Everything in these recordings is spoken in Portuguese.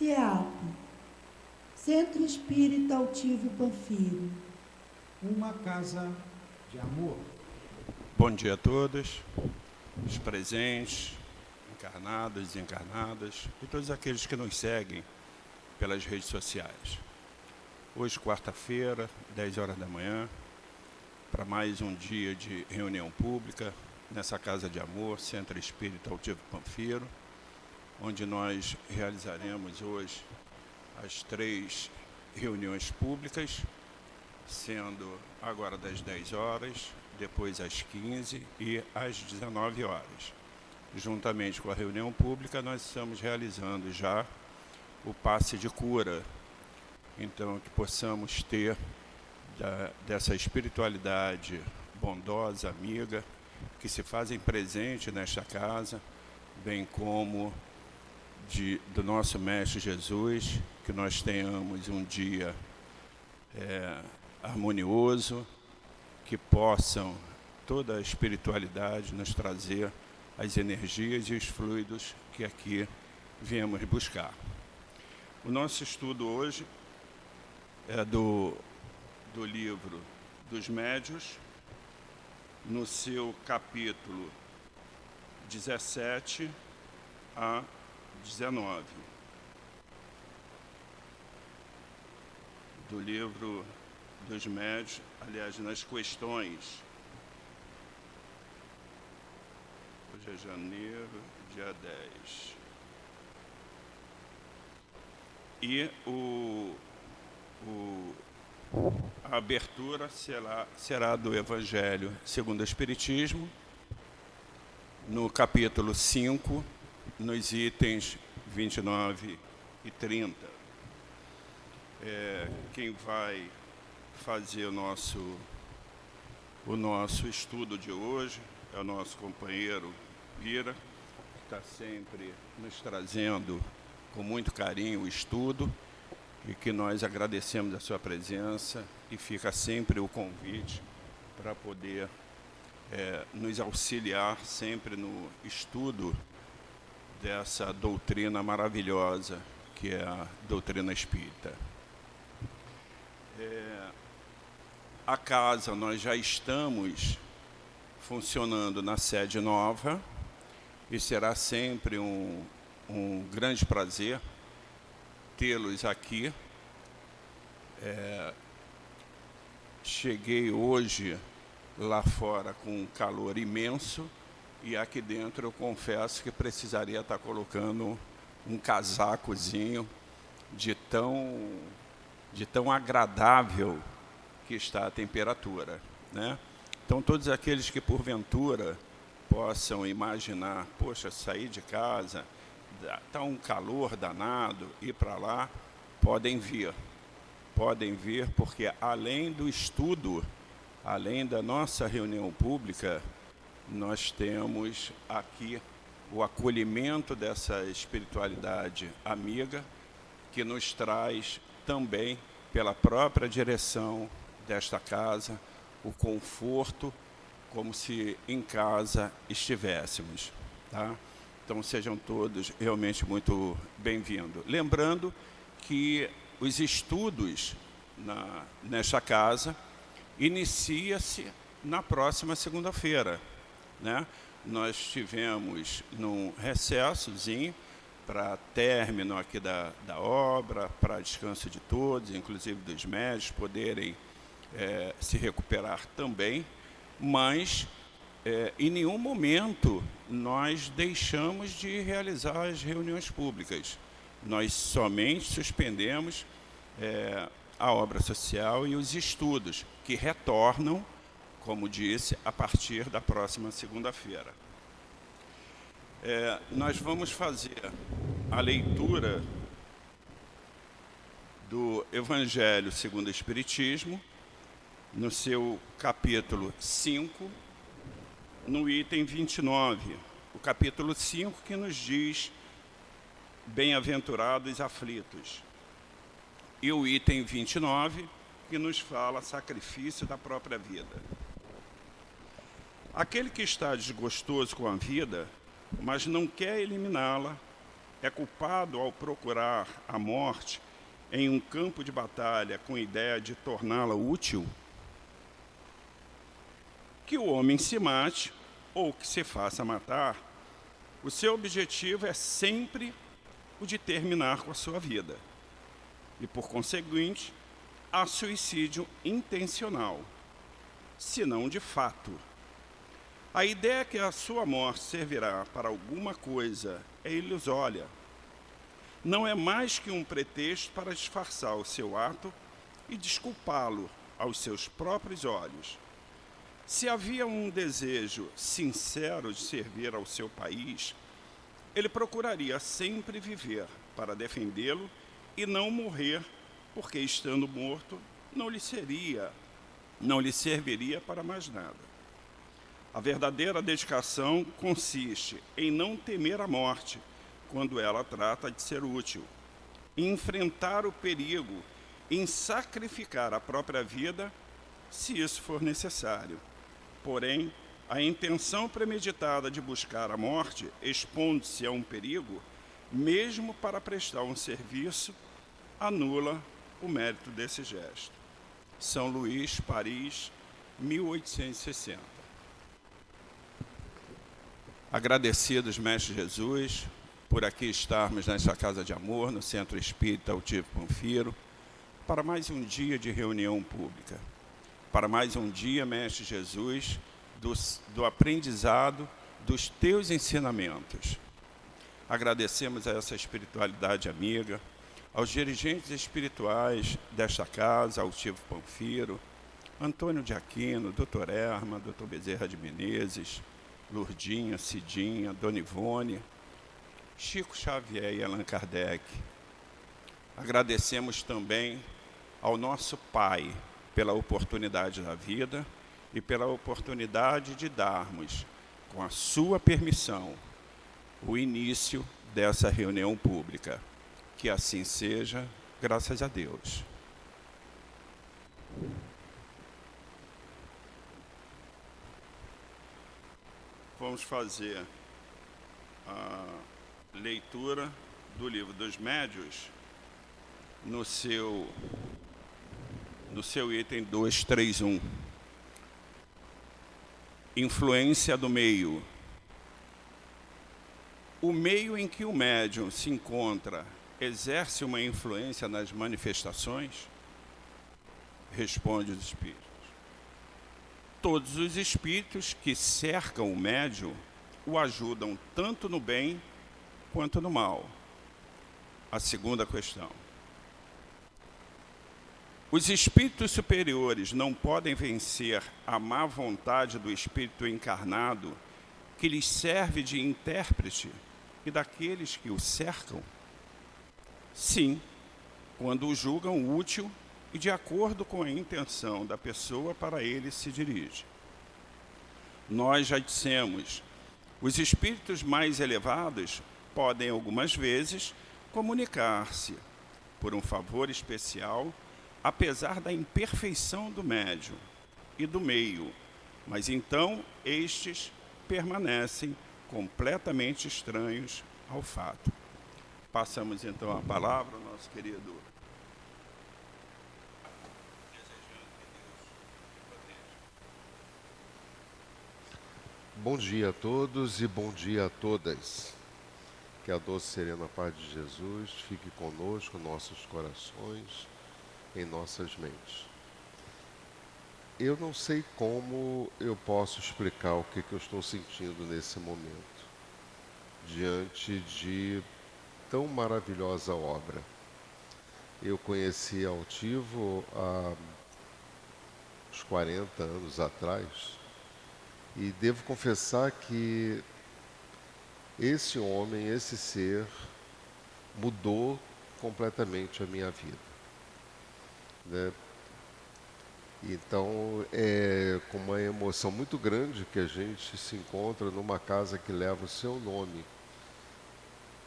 CEAP, Centro Espírita Altivo Panfiro. Uma casa de amor. Bom dia a todos, os presentes, encarnados, desencarnadas e todos aqueles que nos seguem pelas redes sociais. Hoje, quarta-feira, 10 horas da manhã, para mais um dia de reunião pública nessa Casa de Amor, Centro Espírita Altivo Panfiro, onde nós realizaremos hoje as 3 reuniões públicas, sendo agora das 10 horas, depois às 15 e às 19 horas. Juntamente com a reunião pública, nós estamos realizando já o passe de cura. Então, que possamos ter dessa espiritualidade bondosa, amiga, que se fazem presente nesta casa, bem como do nosso Mestre Jesus, que nós tenhamos um dia harmonioso, que possam toda a espiritualidade nos trazer as energias e os fluidos que aqui viemos buscar. O nosso estudo hoje é do livro dos Médiuns, no seu capítulo 17 a 19. Do livro dos Médiuns, aliás, nas questões. Hoje é janeiro, dia 10. E a abertura será do Evangelho segundo o Espiritismo, no capítulo 5, nos itens 29 e 30. Quem vai fazer o nosso estudo de hoje é o nosso companheiro Vira, que está sempre nos trazendo com muito carinho o estudo, e que nós agradecemos a sua presença, e fica sempre o convite para poder nos auxiliar sempre no estudo dessa doutrina maravilhosa que é a doutrina espírita. A casa, nós já estamos funcionando na sede nova, e será sempre um grande prazer tê-los aqui. Cheguei hoje lá fora com um calor imenso, e aqui dentro eu confesso que precisaria estar colocando um casacozinho de tão agradável que está a temperatura, né? Então, todos aqueles que porventura possam imaginar, poxa, sair de casa, está um calor danado, ir para lá, podem vir, porque além do estudo, além da nossa reunião pública, nós temos aqui o acolhimento dessa espiritualidade amiga, que nos traz também, pela própria direção desta casa, o conforto, como se em casa estivéssemos, tá? Então, sejam todos realmente muito bem-vindos. Lembrando que os estudos nesta casa inicia-se na próxima segunda-feira, né? Nós tivemos num recessozinho para término aqui da obra, para descanso de todos, inclusive dos médicos, poderem se recuperar também, mas em nenhum momento nós deixamos de realizar as reuniões públicas. Nós somente suspendemos a obra social e os estudos, que retornam, como disse, a partir da próxima segunda-feira. Nós vamos fazer a leitura do Evangelho segundo o Espiritismo, no seu capítulo 5, no item 29. O capítulo 5 que nos diz bem-aventurados aflitos. E o item 29 que nos fala sacrifício da própria vida. Aquele que está desgostoso com a vida, mas não quer eliminá-la, é culpado ao procurar a morte em um campo de batalha com a ideia de torná-la útil? Que o homem se mate ou que se faça matar, o seu objetivo é sempre o de terminar com a sua vida. E, por conseguinte, há suicídio intencional, se não de fato. A ideia que a sua morte servirá para alguma coisa é ilusória. Não é mais que um pretexto para disfarçar o seu ato e desculpá-lo aos seus próprios olhos. Se havia um desejo sincero de servir ao seu país, ele procuraria sempre viver para defendê-lo e não morrer, porque, estando morto, não lhe serviria para mais nada. A verdadeira dedicação consiste em não temer a morte quando ela trata de ser útil, em enfrentar o perigo, em sacrificar a própria vida, se isso for necessário. Porém, a intenção premeditada de buscar a morte, expondo-se a um perigo, mesmo para prestar um serviço, anula o mérito desse gesto. São Luís, Paris, 1860. Agradecidos, Mestre Jesus, por aqui estarmos nesta casa de amor, no Centro Espírita Altivo Panfiro, para mais um dia de reunião pública, para mais um dia, Mestre Jesus, do aprendizado dos teus ensinamentos. Agradecemos a essa espiritualidade amiga, aos dirigentes espirituais desta casa, Altivo Panfiro, Antônio de Aquino, Dr. Erma, Dr. Bezerra de Menezes, Lourdinha, Cidinha, Dona Ivone, Chico Xavier e Allan Kardec. Agradecemos também ao nosso Pai pela oportunidade da vida e pela oportunidade de darmos, com a sua permissão, o início dessa reunião pública. Que assim seja, graças a Deus. Vamos fazer a leitura do Livro dos Médiuns no seu item 231. Influência do meio. O meio em que o médium se encontra exerce uma influência nas manifestações? Responde os espíritos. Todos os espíritos que cercam o médium o ajudam tanto no bem quanto no mal. A segunda questão. Os espíritos superiores não podem vencer a má vontade do espírito encarnado que lhes serve de intérprete e daqueles que o cercam? Sim, quando o julgam útil e de acordo com a intenção da pessoa para ele se dirige. Nós já dissemos, os espíritos mais elevados podem algumas vezes comunicar-se por um favor especial, apesar da imperfeição do médium e do meio, mas então estes permanecem completamente estranhos ao fato. Passamos então a palavra ao nosso querido. Bom dia a todos e bom dia a todas. Que a doce e serena paz de Jesus fique conosco, em nossos corações, em nossas mentes. Eu não sei como eu posso explicar o que eu estou sentindo nesse momento, diante de tão maravilhosa obra. Eu conheci Altivo há uns 40 anos atrás e devo confessar que esse homem, esse ser, mudou completamente a minha vida, né? Então, é com uma emoção muito grande que a gente se encontra numa casa que leva o seu nome,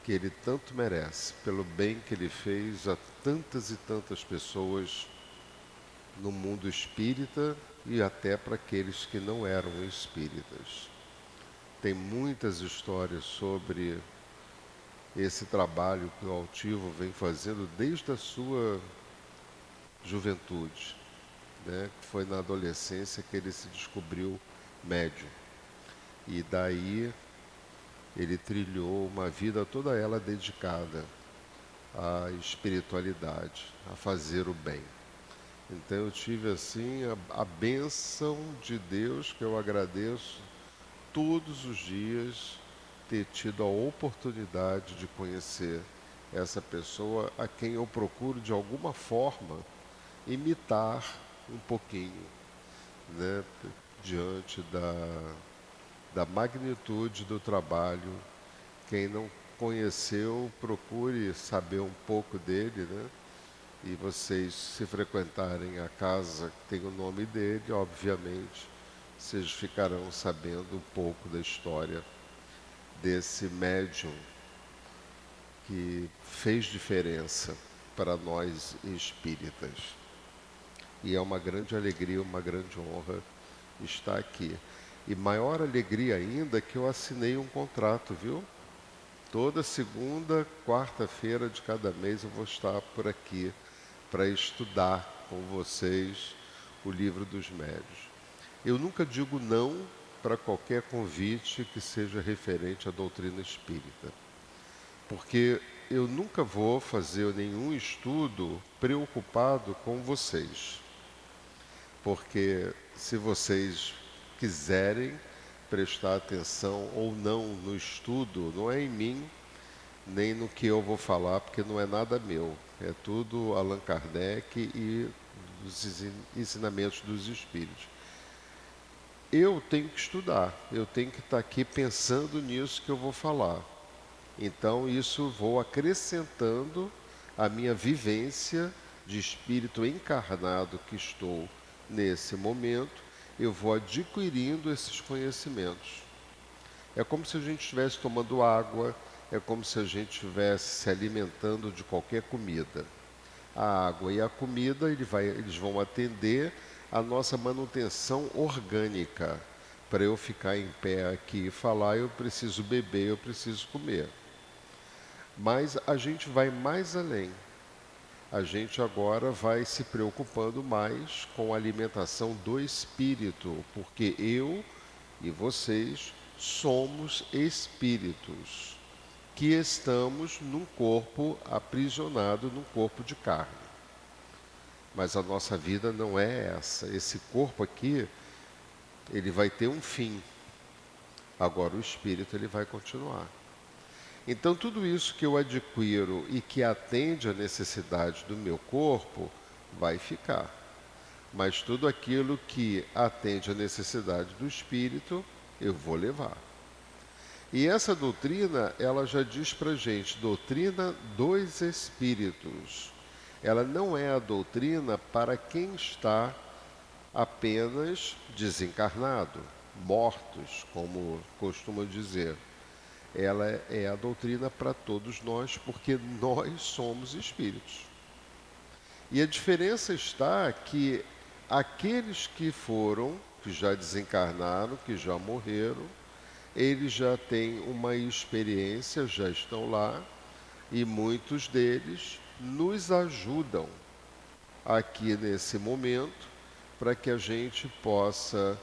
que ele tanto merece, pelo bem que ele fez a tantas e tantas pessoas no mundo espírita e até para aqueles que não eram espíritas. Tem muitas histórias sobre esse trabalho que o Altivo vem fazendo desde a sua juventude, né? Foi na adolescência que ele se descobriu médium. E daí ele trilhou uma vida toda ela dedicada à espiritualidade, a fazer o bem. Então eu tive assim a bênção de Deus, que eu agradeço todos os dias, ter tido a oportunidade de conhecer essa pessoa a quem eu procuro de alguma forma imitar um pouquinho, né, diante da magnitude do trabalho. Quem não conheceu, procure saber um pouco dele, né? E vocês, se frequentarem a casa que tem o nome dele, obviamente, vocês ficarão sabendo um pouco da história desse médium que fez diferença para nós espíritas. E é uma grande alegria, uma grande honra estar aqui. E maior alegria ainda que eu assinei um contrato, viu? Toda segunda, quarta-feira de cada mês eu vou estar por aqui para estudar com vocês o Livro dos Médiuns. Eu nunca digo não para qualquer convite que seja referente à doutrina espírita, porque eu nunca vou fazer nenhum estudo preocupado com vocês, porque se vocês quiserem prestar atenção ou não no estudo, não é em mim, nem no que eu vou falar, porque não é nada meu. É tudo Allan Kardec e os ensinamentos dos Espíritos. Eu tenho que estudar, eu tenho que estar aqui pensando nisso que eu vou falar. Então, isso vou acrescentando a minha vivência de espírito encarnado que estou nesse momento, eu vou adquirindo esses conhecimentos. É como se a gente estivesse tomando água, é como se a gente estivesse se alimentando de qualquer comida. A água e a comida, eles vão atender a nossa manutenção orgânica. Para eu ficar em pé aqui e falar, eu preciso beber, eu preciso comer. Mas a gente vai mais além. A gente agora vai se preocupando mais com a alimentação do espírito, porque eu e vocês somos espíritos que estamos num corpo aprisionado, num corpo de carne. Mas a nossa vida não é essa. Esse corpo aqui, ele vai ter um fim. Agora o espírito, ele vai continuar. Então tudo isso que eu adquiro e que atende à necessidade do meu corpo, vai ficar. Mas tudo aquilo que atende à necessidade do espírito, eu vou levar. E essa doutrina, ela já diz para a gente, doutrina dos espíritos. Ela não é a doutrina para quem está apenas desencarnado, mortos, como costumam dizer. Ela é a doutrina para todos nós, porque nós somos espíritos. E a diferença está que aqueles que já desencarnaram, que já morreram, eles já têm uma experiência, já estão lá, e muitos deles nos ajudam aqui nesse momento, para que a gente possa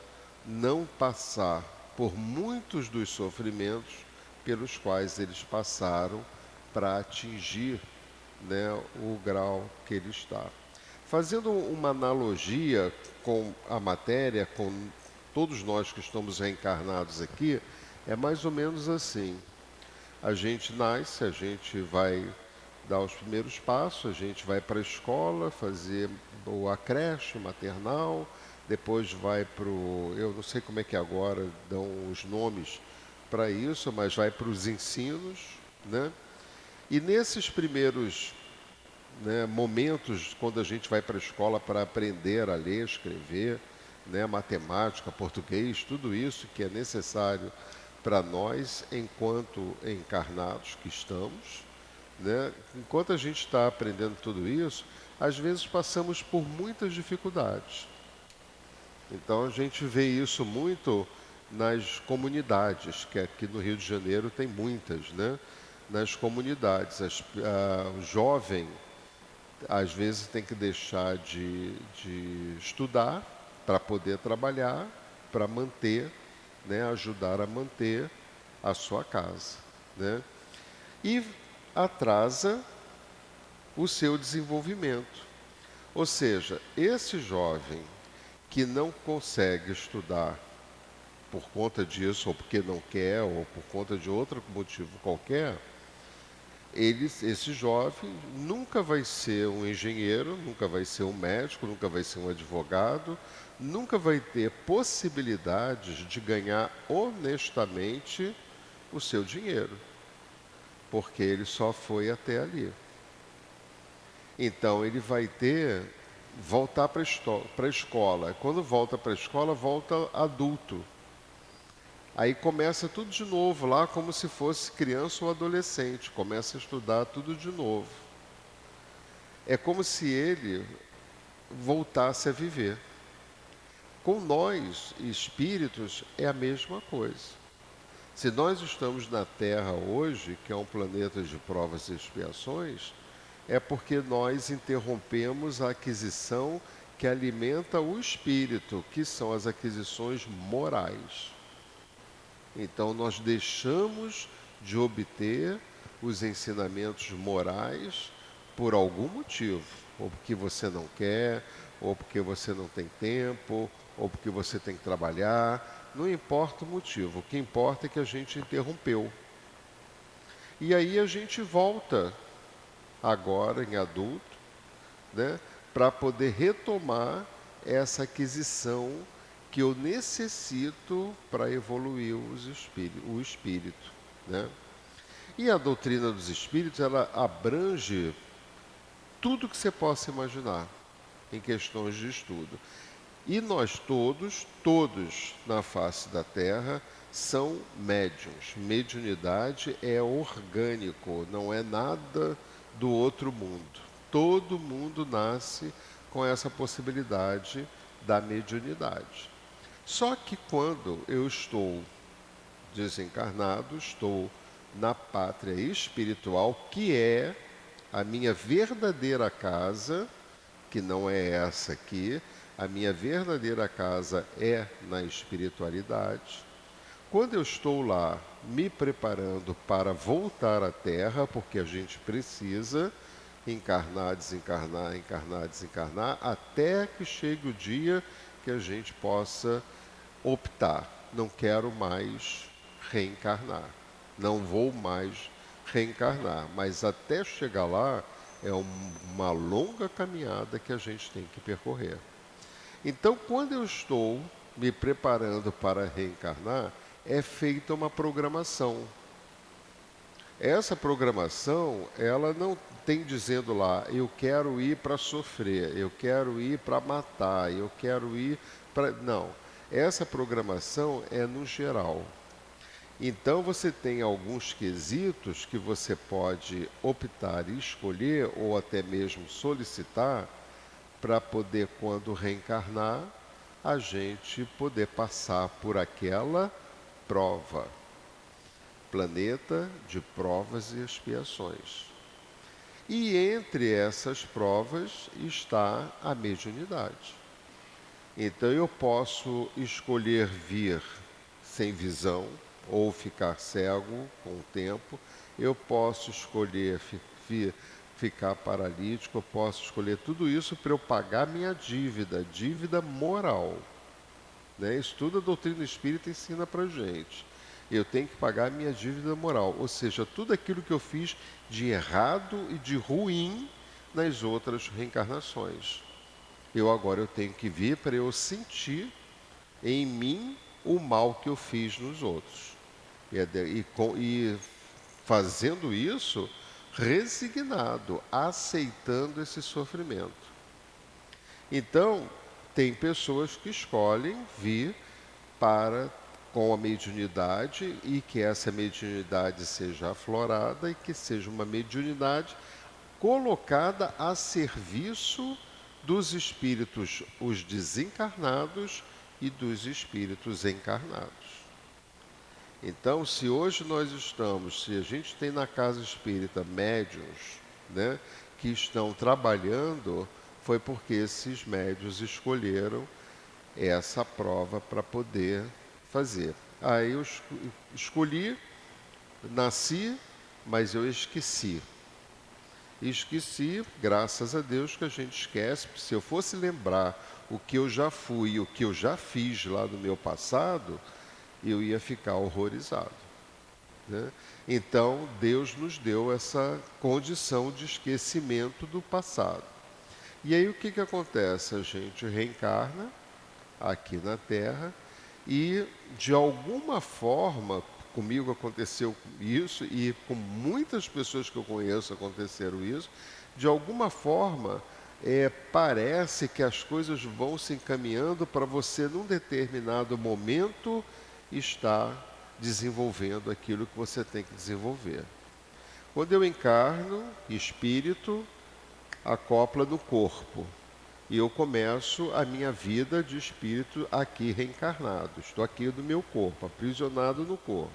não passar por muitos dos sofrimentos pelos quais eles passaram para atingir, né, o grau que ele está. Fazendo uma analogia com a matéria, com todos nós que estamos reencarnados aqui, é mais ou menos assim. A gente nasce, a gente vai dar os primeiros passos, a gente vai para a escola, fazer a creche, o maternal, depois vai para o... Eu não sei como é que agora dão os nomes para isso, mas vai para os ensinos, né? E nesses primeiros, né, momentos, quando a gente vai para a escola para aprender a ler, escrever, né, matemática, português, tudo isso que é necessário para nós, enquanto encarnados que estamos, né? Enquanto a gente está aprendendo tudo isso, às vezes passamos por muitas dificuldades. Então a gente vê isso muito nas comunidades, que aqui no Rio de Janeiro tem muitas, né? nas comunidades. O jovem, às vezes, tem que deixar de estudar para poder trabalhar, para manter, né, ajudar a manter a sua casa, né? E atrasa o seu desenvolvimento. Ou seja, esse jovem que não consegue estudar por conta disso, ou porque não quer, ou por conta de outro motivo qualquer, esse jovem nunca vai ser um engenheiro, nunca vai ser um médico, nunca vai ser um advogado, nunca vai ter possibilidades de ganhar honestamente o seu dinheiro, porque ele só foi até ali. Então ele vai voltar para a escola. Quando volta para a escola, volta adulto. Aí começa tudo de novo lá, como se fosse criança ou adolescente. Começa a estudar tudo de novo. É como se ele voltasse a viver. Com nós, espíritos, é a mesma coisa. Se nós estamos na Terra hoje, que é um planeta de provas e expiações, é porque nós interrompemos a aquisição que alimenta o espírito, que são as aquisições morais. Então, nós deixamos de obter os ensinamentos morais por algum motivo. Ou porque você não quer, ou porque você não tem tempo, ou porque você tem que trabalhar. Não importa o motivo. O que importa é que a gente interrompeu. E aí a gente volta, agora em adulto, né, para poder retomar essa aquisição que eu necessito para evoluir o espírito, né? E a doutrina dos espíritos, ela abrange tudo que você possa imaginar em questões de estudo. E nós todos na face da Terra, são médiuns. Mediunidade é orgânico, não é nada do outro mundo. Todo mundo nasce com essa possibilidade da mediunidade. Só que quando eu estou desencarnado, estou na pátria espiritual, que é a minha verdadeira casa, que não é essa aqui, a minha verdadeira casa é na espiritualidade. Quando eu estou lá me preparando para voltar à Terra, porque a gente precisa encarnar, desencarnar, encarnar, desencarnar, até que chegue o dia que a gente possa optar. Não quero mais reencarnar. Não vou mais reencarnar. Mas até chegar lá, é uma longa caminhada que a gente tem que percorrer. Então, quando eu estou me preparando para reencarnar, é feita uma programação. Essa programação, ela não tem dizendo lá, eu quero ir para sofrer, eu quero ir para matar, eu quero ir para... Não, essa programação é no geral. Então você tem alguns quesitos que você pode optar e escolher, ou até mesmo solicitar, para poder, quando reencarnar, a gente poder passar por aquela prova. Planeta de provas e expiações. E entre essas provas está a mediunidade. Então eu posso escolher vir sem visão ou ficar cego com o tempo. Eu posso escolher ficar paralítico, eu posso escolher tudo isso para eu pagar minha dívida moral. Né? Isso tudo a doutrina espírita ensina para a gente. Eu tenho que pagar minha dívida moral, ou seja, tudo aquilo que eu fiz de errado e de ruim nas outras reencarnações. Agora eu tenho que vir para eu sentir em mim o mal que eu fiz nos outros. E fazendo isso, resignado, aceitando esse sofrimento. Então, tem pessoas que escolhem vir com a mediunidade e que essa mediunidade seja aflorada e que seja uma mediunidade colocada a serviço dos espíritos, os desencarnados e dos espíritos encarnados. Então, se hoje se a gente tem na casa espírita médiuns, né, que estão trabalhando, foi porque esses médiuns escolheram essa prova para poder fazer. Aí eu escolhi, nasci, mas eu esqueci. Esqueci, graças a Deus que a gente esquece. Se eu fosse lembrar o que eu já fui, o que eu já fiz lá no meu passado, eu ia ficar horrorizado, né? Então, Deus nos deu essa condição de esquecimento do passado. E aí o que acontece? A gente reencarna aqui na Terra e, de alguma forma, comigo aconteceu isso e com muitas pessoas que eu conheço aconteceram isso, de alguma forma parece que as coisas vão se encaminhando para você, num determinado momento, estar desenvolvendo aquilo que você tem que desenvolver. Quando eu encarno, espírito acopla no corpo. E eu começo a minha vida de espírito aqui reencarnado. Estou aqui no meu corpo, aprisionado no corpo.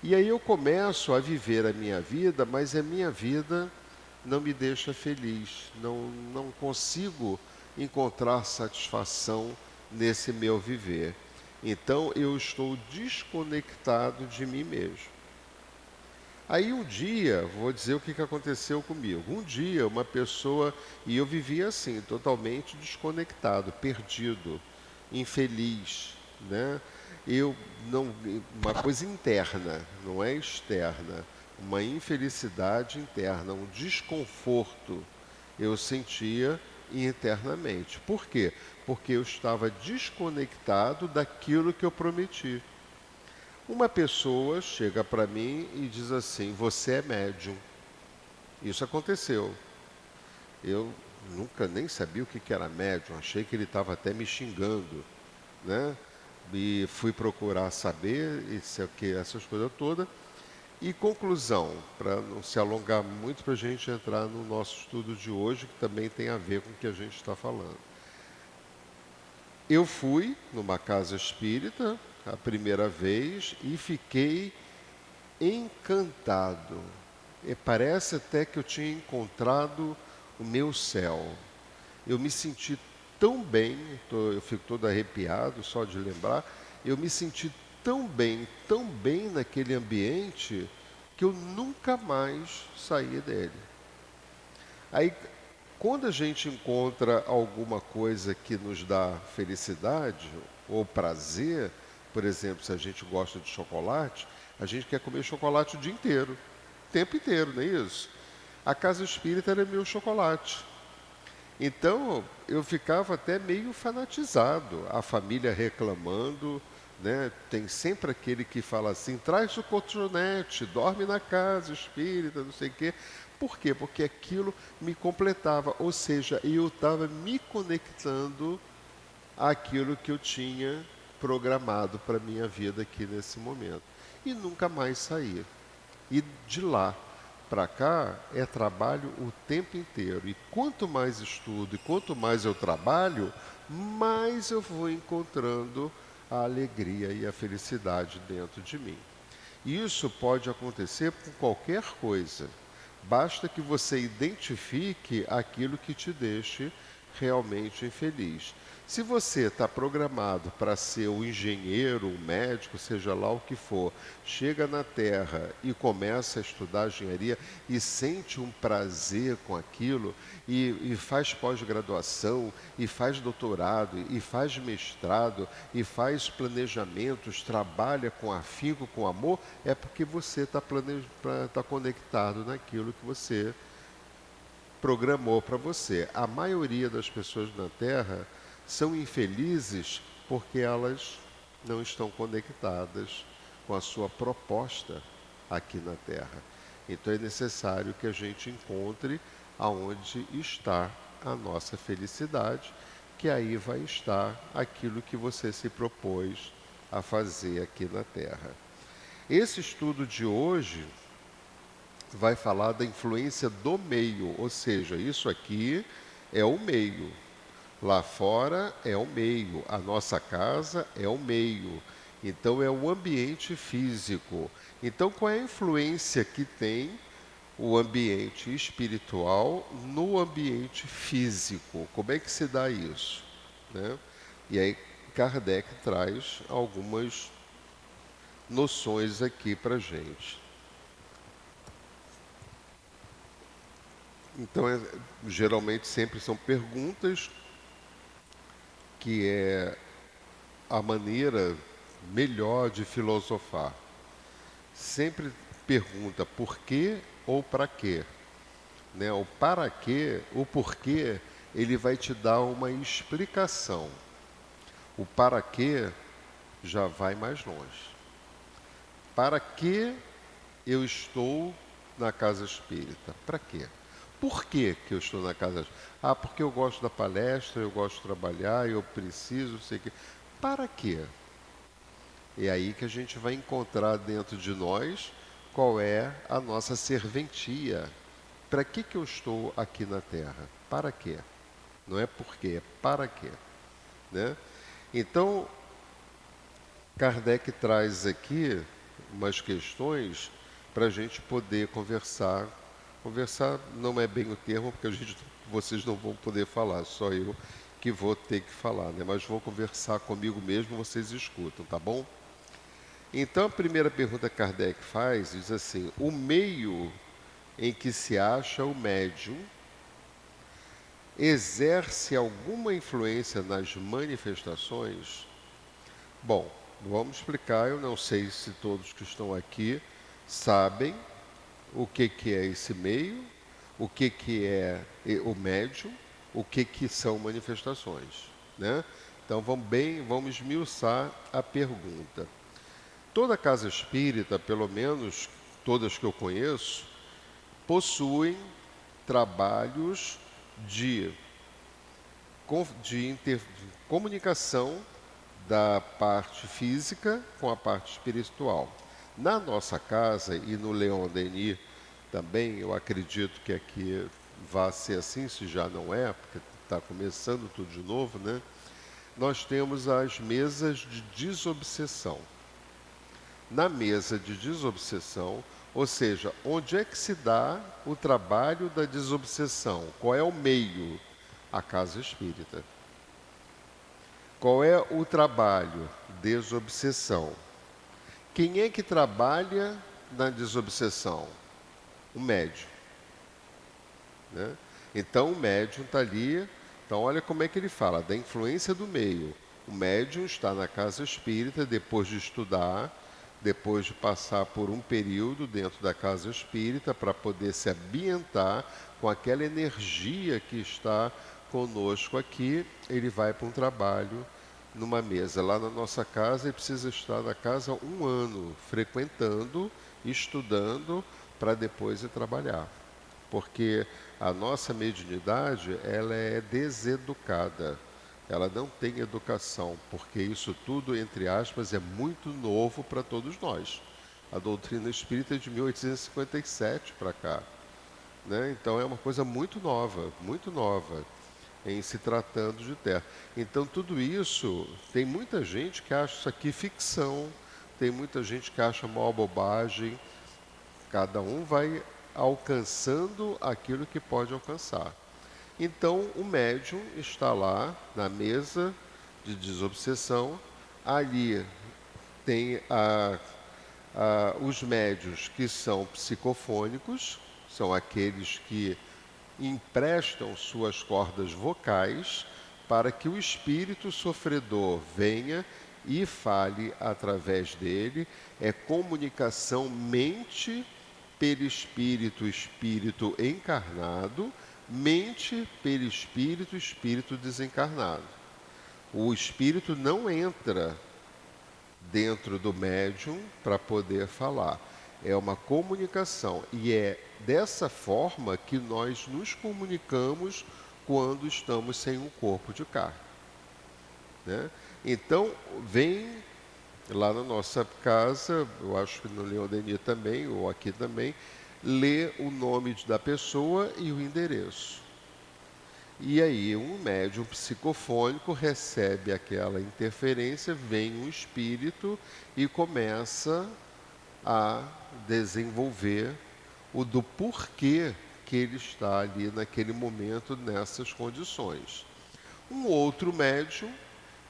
E aí eu começo a viver a minha vida, mas a minha vida não me deixa feliz. Não consigo encontrar satisfação nesse meu viver. Então eu estou desconectado de mim mesmo. Aí um dia, vou dizer o que aconteceu comigo. Um dia uma pessoa, e eu vivia assim, totalmente desconectado, perdido, infeliz, né? Uma coisa interna, não é externa, uma infelicidade interna, um desconforto eu sentia internamente. Por quê? Porque eu estava desconectado daquilo que eu prometi. Uma pessoa chega para mim e diz assim: você é médium. Isso aconteceu. Eu nunca nem sabia o que era médium, achei que ele estava até me xingando, né? E fui procurar saber essas coisas todas. E conclusão, para não se alongar muito, para a gente entrar no nosso estudo de hoje, que também tem a ver com o que a gente está falando. Eu fui numa casa espírita a primeira vez e fiquei encantado. E parece até que eu tinha encontrado o meu céu. Eu me senti tão bem, eu fico todo arrepiado só de lembrar, eu me senti tão bem naquele ambiente, que eu nunca mais saí dele. Aí, quando a gente encontra alguma coisa que nos dá felicidade ou prazer, por exemplo, se a gente gosta de chocolate, a gente quer comer chocolate o dia inteiro, o tempo inteiro, não é isso? A casa espírita era meu chocolate. Então, eu ficava até meio fanatizado, a família reclamando, né? Tem sempre aquele que fala assim: traz o colchonete, dorme na casa espírita, não sei o quê. Por quê? Porque aquilo me completava, ou seja, eu estava me conectando àquilo que eu tinha programado para a minha vida aqui nesse momento. E nunca mais saí. E de lá para cá é trabalho o tempo inteiro. E quanto mais estudo e quanto mais eu trabalho, mais eu vou encontrando a alegria e a felicidade dentro de mim. E isso pode acontecer com qualquer coisa. Basta que você identifique aquilo que te deixe realmente infeliz. Se você está programado para ser um engenheiro, um médico, seja lá o que for, chega na Terra e começa a estudar engenharia e sente um prazer com aquilo, e faz pós-graduação, e faz doutorado, e faz mestrado, e faz planejamentos, trabalha com afinco, com amor, é porque você está conectado naquilo que você programou para você. A maioria das pessoas na Terra são infelizes porque elas não estão conectadas com a sua proposta aqui na Terra. Então é necessário que a gente encontre aonde está a nossa felicidade, que aí vai estar aquilo que você se propôs a fazer aqui na Terra. Esse estudo de hoje vai falar da influência do meio, ou seja, isso aqui é o meio. Lá fora é o meio, a nossa casa é o meio. Então, é o ambiente físico. Então, qual é a influência que tem o ambiente espiritual no ambiente físico? Como é que se dá isso, né? E aí, Kardec traz algumas noções aqui para a gente. Então, geralmente sempre são perguntas que é a maneira melhor de filosofar. Sempre pergunta por quê ou para quê, né? O para quê, o porquê, ele vai te dar uma explicação. O para quê já vai mais longe. Para que eu estou na casa espírita? Para quê? Por que eu estou na casa espírita? Ah, porque eu gosto da palestra, eu gosto de trabalhar, eu preciso, sei que. Para quê? É aí que a gente vai encontrar dentro de nós qual é a nossa serventia. Para que eu estou aqui na Terra? Para quê? Não é por quê, é para quê, né? Então, Kardec traz aqui umas questões para a gente poder conversar. Conversar não é bem o termo, porque vocês não vão poder falar, só eu que vou ter que falar, né? Mas vou conversar comigo mesmo, vocês escutam, tá bom? Então, a primeira pergunta que Kardec faz diz assim: o meio em que se acha o médium exerce alguma influência nas manifestações? Bom, vamos explicar. Eu não sei se todos que estão aqui sabem o que é esse meio, o que é o médium, o que são manifestações, né? Então vamos esmiuçar a pergunta. Toda casa espírita, pelo menos todas que eu conheço, possuem trabalhos de comunicação da parte física com a parte espiritual. Na nossa casa e no Leon Denis também, eu acredito que aqui vai ser assim, se já não é, porque está começando tudo de novo, né? Nós temos as mesas de desobsessão. Na mesa de desobsessão, ou seja, onde é que se dá o trabalho da desobsessão? Qual é o meio? A casa espírita. Qual é o trabalho? Desobsessão. Quem é que trabalha na desobsessão? O médium, né? Então o médium está ali. Então olha como é que ele fala, da influência do meio. O médium está na casa espírita depois de estudar, depois de passar por um período dentro da casa espírita para poder se ambientar com aquela energia que está conosco aqui, ele vai para um trabalho numa mesa. Lá na nossa casa, ele precisa estar na casa 1 ano, frequentando, estudando, para depois ir trabalhar. Porque a nossa mediunidade, ela é deseducada. Ela não tem educação, porque isso tudo, entre aspas, é muito novo para todos nós. A doutrina espírita é de 1857 para cá, né? Então é uma coisa muito nova em se tratando de terra. Então tudo isso, tem muita gente que acha isso aqui ficção, tem muita gente que acha maior bobagem. Cada um vai alcançando aquilo que pode alcançar. Então o médium está lá na mesa de desobsessão. Ali tem os médiuns que são psicofônicos, são aqueles que emprestam suas cordas vocais para que o espírito sofredor venha e fale através dele. É comunicação mente perispírito, espírito encarnado, mente perispírito, espírito desencarnado. O espírito não entra dentro do médium para poder falar. É uma comunicação, e é dessa forma que nós nos comunicamos quando estamos sem um corpo de carne, né? Então, vem lá na nossa casa, eu acho que no Leon Denis também, ou aqui também, lê o nome da pessoa e o endereço. E aí um médium psicofônico recebe aquela interferência, vem um espírito e começa a desenvolver o do porquê que ele está ali naquele momento, nessas condições. Um outro médium,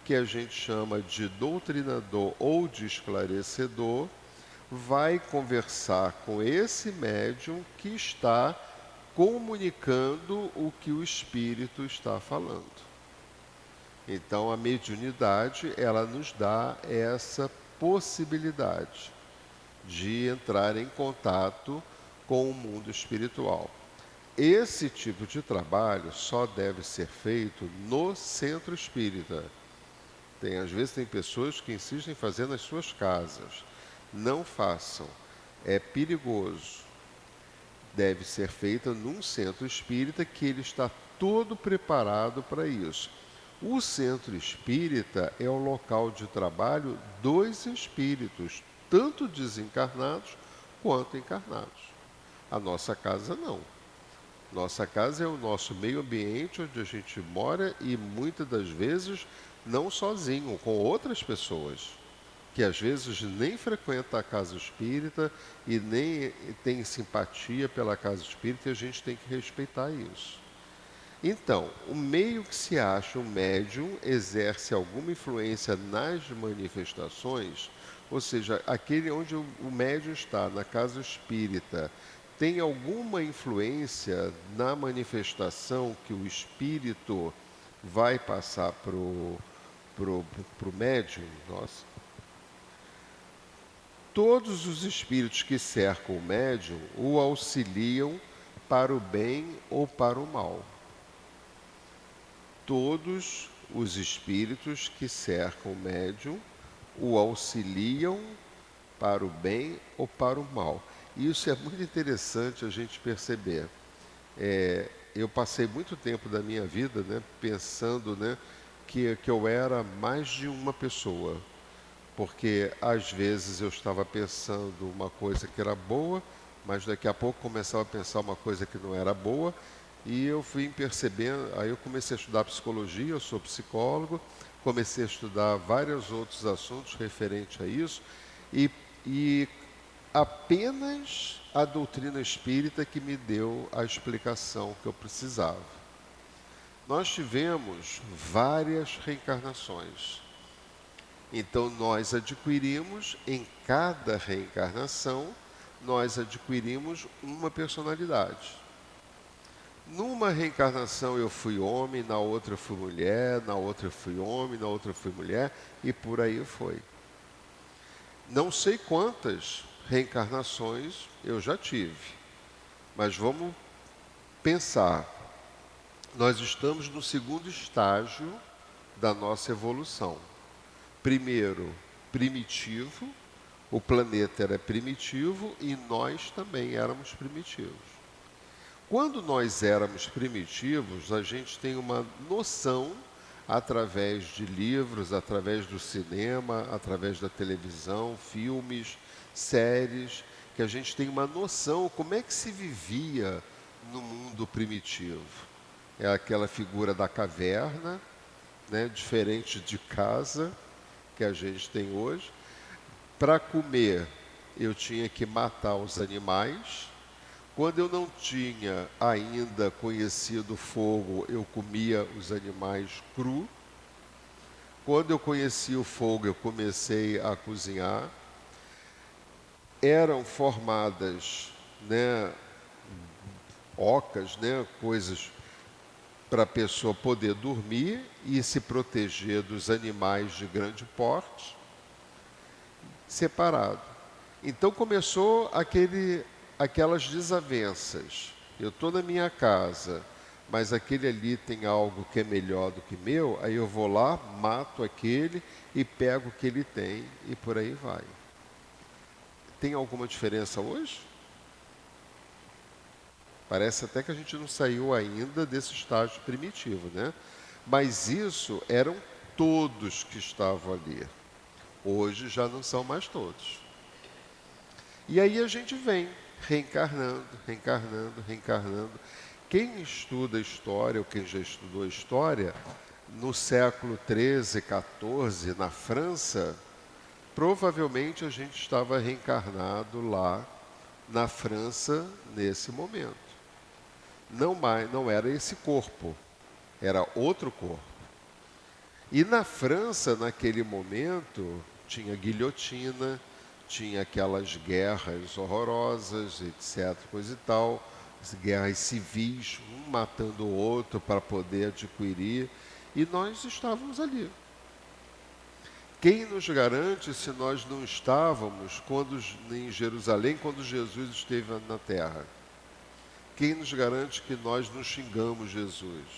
que a gente chama de doutrinador ou de esclarecedor, vai conversar com esse médium que está comunicando o que o espírito está falando. Então, a mediunidade, ela nos dá essa possibilidade de entrar em contato com o mundo espiritual. Esse tipo de trabalho só deve ser feito no centro espírita. Às vezes tem pessoas que insistem em fazer nas suas casas. Não façam. É perigoso. Deve ser feita num centro espírita que ele está todo preparado para isso. O centro espírita é o local de trabalho dos espíritos, tanto desencarnados quanto encarnados. A nossa casa não. Nossa casa é o nosso meio ambiente onde a gente mora e muitas das vezes não sozinho, com outras pessoas, que às vezes nem frequentam a casa espírita e nem tem simpatia pela casa espírita, e a gente tem que respeitar isso. Então, o meio que se acha um médium exerce alguma influência nas manifestações, ou seja, aquele onde o médium está, na casa espírita, tem alguma influência na manifestação que o espírito vai passar pro médium? Nossa. Todos os espíritos que cercam o médium o auxiliam para o bem ou para o mal. Todos os espíritos que cercam o médium o auxiliam para o bem ou para o mal. E isso é muito interessante a gente perceber. Eu passei muito tempo da minha vida, né, pensando, né, que eu era mais de uma pessoa. Porque às vezes eu estava pensando uma coisa que era boa, mas daqui a pouco começava a pensar uma coisa que não era boa, e eu fui percebendo, aí eu comecei a estudar psicologia, eu sou psicólogo, comecei a estudar vários outros assuntos referentes a isso, e apenas a doutrina espírita que me deu a explicação que eu precisava. Nós tivemos várias reencarnações. Então, nós adquirimos, em cada reencarnação, nós adquirimos uma personalidade. Numa reencarnação eu fui homem, na outra eu fui mulher, na outra eu fui homem, na outra eu fui mulher, e por aí foi. Não sei quantas reencarnações eu já tive, mas vamos pensar. Nós estamos no segundo estágio da nossa evolução. Primeiro, primitivo, o planeta era primitivo e nós também éramos primitivos. Quando nós éramos primitivos, a gente tem uma noção, através de livros, através do cinema, através da televisão, filmes, séries, que a gente tem uma noção como é que se vivia no mundo primitivo. É aquela figura da caverna, né, diferente de casa, que a gente tem hoje. Para comer, eu tinha que matar os animais. Quando eu não tinha ainda conhecido o fogo, eu comia os animais cru. Quando eu conheci o fogo, eu comecei a cozinhar. Eram formadas, né, ocas, né, coisas para a pessoa poder dormir e se proteger dos animais de grande porte, separado. Então começou aquelas desavenças. Eu estou na minha casa, mas aquele ali tem algo que é melhor do que meu, aí eu vou lá, mato aquele e pego o que ele tem e por aí vai. Tem alguma diferença hoje? Parece até que a gente não saiu ainda desse estágio primitivo, né? Mas isso eram todos que estavam ali. Hoje já não são mais todos. E aí a gente vem reencarnando, reencarnando, reencarnando. quem estuda história, ou quem já estudou história, no século XIII, XIV, na França, provavelmente a gente estava reencarnado lá na França nesse momento. Não era esse corpo, era outro corpo. E na França, naquele momento, tinha guilhotina, tinha aquelas guerras horrorosas, etc., coisa e tal, as guerras civis, um matando o outro para poder adquirir, e nós estávamos ali. Quem nos garante se nós não estávamos em Jerusalém quando Jesus esteve na terra? Quem nos garante que nós não xingamos Jesus?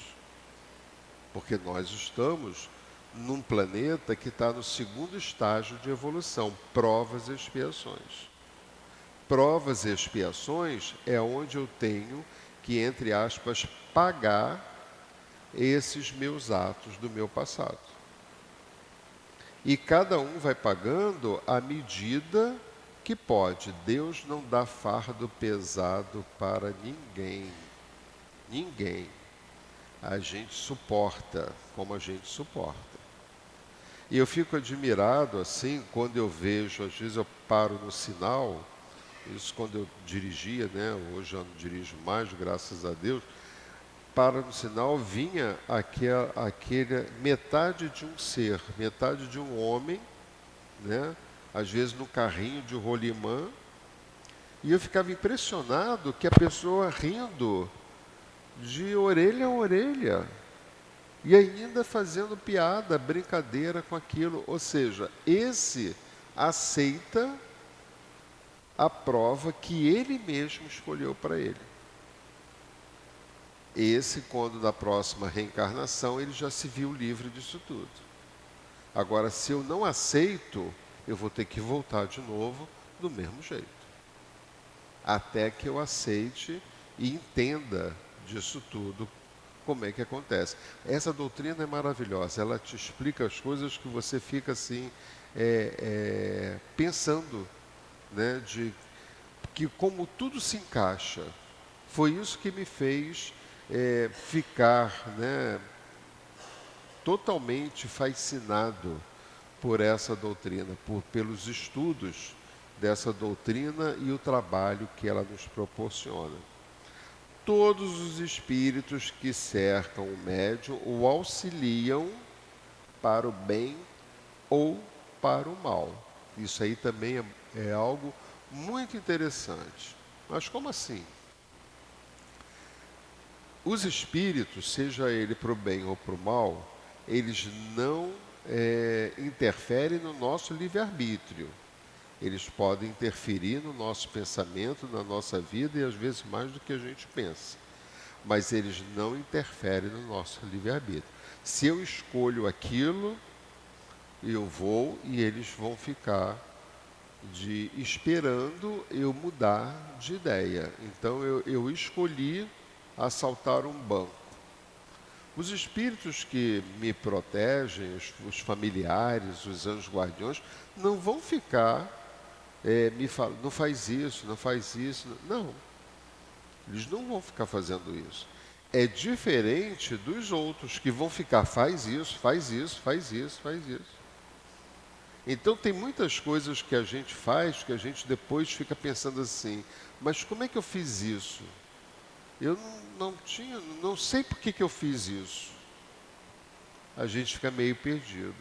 Porque nós estamos num planeta que está no segundo estágio de evolução, provas e expiações. Provas e expiações é onde eu tenho que, entre aspas, pagar esses meus atos do meu passado. E cada um vai pagando à medida que pode. Deus não dá fardo pesado para ninguém. Ninguém. A gente suporta como a gente suporta. E eu fico admirado, assim, quando eu vejo, às vezes eu paro no sinal, isso quando eu dirigia, né? Hoje eu não dirijo mais, graças a Deus. Para no sinal, vinha aquele metade de um ser, metade de um homem, né? Às vezes no carrinho de rolimã, e eu ficava impressionado que a pessoa rindo de orelha a orelha, e ainda fazendo piada, brincadeira com aquilo. Ou seja, esse aceita a prova que ele mesmo escolheu para ele. Esse, quando da próxima reencarnação, ele já se viu livre disso tudo. Agora, se eu não aceito, eu vou ter que voltar de novo do mesmo jeito. Até que eu aceite e entenda disso tudo, como é que acontece. Essa doutrina é maravilhosa, ela te explica as coisas que você fica assim, pensando, né, de que como tudo se encaixa. Foi isso que me fez ficar, né, totalmente fascinado por essa doutrina, pelos estudos dessa doutrina e o trabalho que ela nos proporciona. Todos os espíritos que cercam o médium o auxiliam para o bem ou para o mal. Isso aí também é algo muito interessante. Mas como assim? Os espíritos, seja ele para o bem ou para o mal, eles não interferem no nosso livre-arbítrio. Eles podem interferir no nosso pensamento, na nossa vida, e às vezes mais do que a gente pensa. Mas eles não interferem no nosso livre-arbítrio. Se eu escolho aquilo, eu vou e eles vão ficar esperando eu mudar de ideia. Então eu escolhi assaltar um banco. Os espíritos que me protegem, os familiares, os anjos guardiões, não vão ficar me falando, não faz isso, não faz isso. Não, eles não vão ficar fazendo isso. É diferente dos outros que vão ficar, faz isso, faz isso, faz isso, faz isso. Então tem muitas coisas que a gente faz, que a gente depois fica pensando assim, mas como é que eu fiz isso? Eu não sei por que eu fiz isso. A gente fica meio perdido.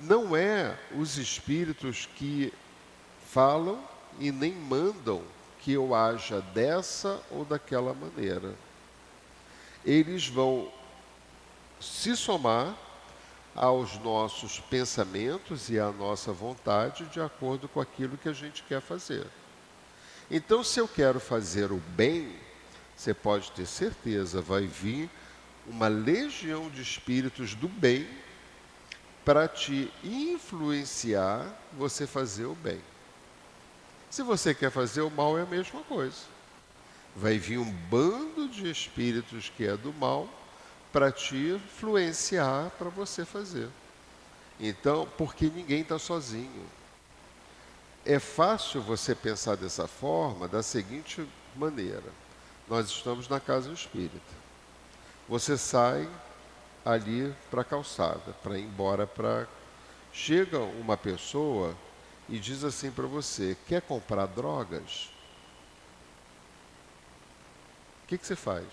Não é os espíritos que falam e nem mandam que eu haja dessa ou daquela maneira. Eles vão se somar aos nossos pensamentos e à nossa vontade de acordo com aquilo que a gente quer fazer. Então, se eu quero fazer o bem, você pode ter certeza, vai vir uma legião de espíritos do bem para te influenciar você fazer o bem. Se você quer fazer o mal, é a mesma coisa. Vai vir um bando de espíritos que é do mal para te influenciar para você fazer. Então, porque ninguém está sozinho. É fácil você pensar dessa forma, da seguinte maneira. Nós estamos na casa espírita. Você sai ali para a calçada, para ir embora para... Chega uma pessoa e diz assim para você: quer comprar drogas? O que você faz?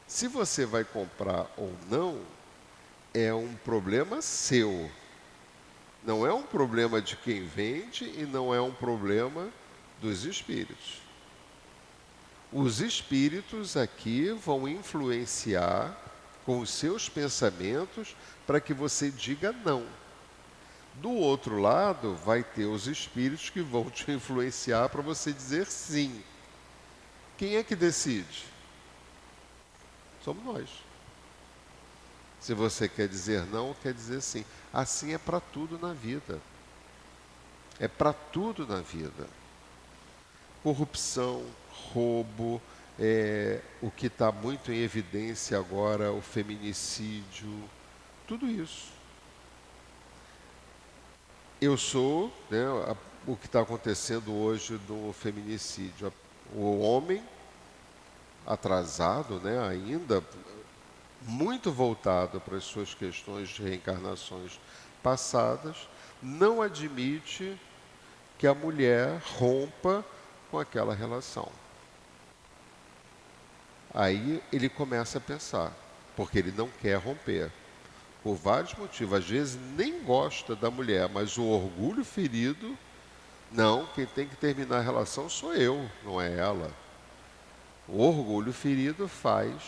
Se você vai comprar ou não, é um problema seu. Não é um problema de quem vende e não é um problema dos espíritos. Os espíritos aqui vão influenciar com os seus pensamentos para que você diga não. Do outro lado, vai ter os espíritos que vão te influenciar para você dizer sim. Quem é que decide? Somos nós. Se você quer dizer não ou quer dizer sim. Assim é para tudo na vida. É para tudo na vida. Corrupção, roubo, o que está muito em evidência agora, o feminicídio, tudo isso. Eu sou, o que está acontecendo hoje do feminicídio. O homem atrasado, ainda muito voltado para as suas questões de reencarnações passadas, não admite que a mulher rompa com aquela relação. Aí ele começa a pensar, porque ele não quer romper. Por vários motivos. Às vezes nem gosta da mulher, mas o orgulho ferido, não, quem tem que terminar a relação sou eu, não é ela. O orgulho ferido faz